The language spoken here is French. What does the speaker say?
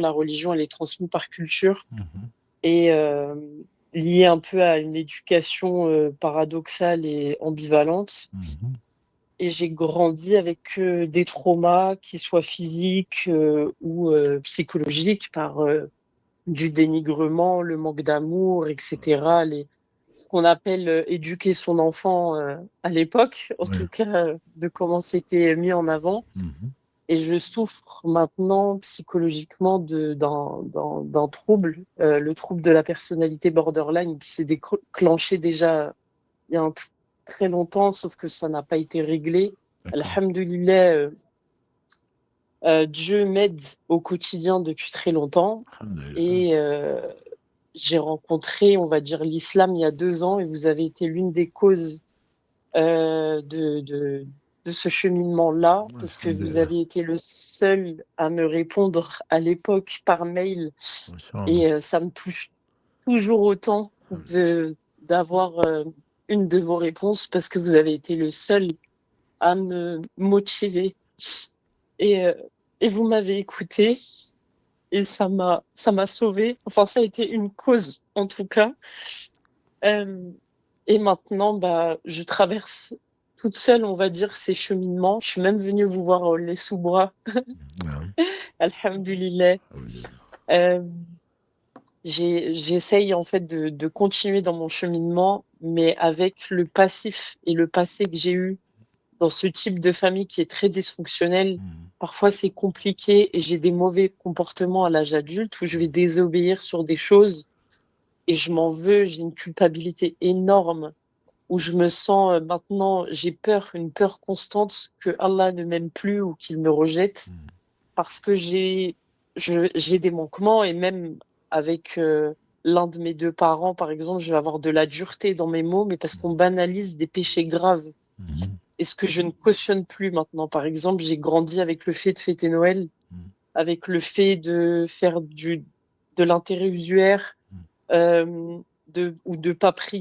la religion, elle est transmise par culture Mhm. et liée un peu à une éducation paradoxale et ambivalente. Mhm. Et j'ai grandi avec des traumas, qui soient physiques ou psychologiques, par du dénigrement, le manque d'amour, etc. Ce qu'on appelle éduquer son enfant à l'époque, en Ouais. tout cas, de comment c'était mis en avant. Mhm. Et je souffre maintenant psychologiquement d'un trouble, le trouble de la personnalité borderline, qui s'est déclenché déjà il y a très longtemps, sauf que ça n'a pas été réglé. D'accord. Alhamdulillah, Dieu m'aide au quotidien depuis très longtemps Alhamdulillah. et j'ai rencontré, on va dire, l'islam il y a 2 ans, et vous avez été l'une des causes euh, de, de, de ce cheminement-là, parce que vous Alhamdulillah. avez été le seul à me répondre à l'époque par mail, Inch'Allah. et ça me touche toujours autant d'avoir une de vos réponses, parce que vous avez été le seul à me motiver, et, euh, et vous m'avez écouté, et ça m'a sauvée. Enfin, ça a été une cause, en tout cas. Euh, et maintenant, bah, je traverse toute seule, on va dire, ces cheminements. Je suis même venue vous voir les sous-bras, Ouais. alhamdulillah. Alhamdulillah. Euh, j'essaye en fait de continuer dans mon cheminement, mais avec le passif et le passé que j'ai eu dans ce type de famille qui est très dysfonctionnel. Mhm. Parfois, c'est compliqué et j'ai des mauvais comportements à l'âge adulte où je vais désobéir sur des choses et je m'en veux. J'ai une culpabilité énorme où je me sens maintenant, j'ai peur, une peur constante que Allah ne m'aime plus ou qu'il me rejette, Mhm. parce que j'ai des manquements, et même avec l'un de mes deux parents, par exemple, je vais avoir de la dureté dans mes mots, mais parce qu'on banalise des péchés graves. Mhm. Et ce que je ne cautionne plus maintenant. Par exemple, j'ai grandi avec le fait de fêter Noël, Mhm. avec le fait de faire de l'intérêt usuaire, Mhm. ou de pas prier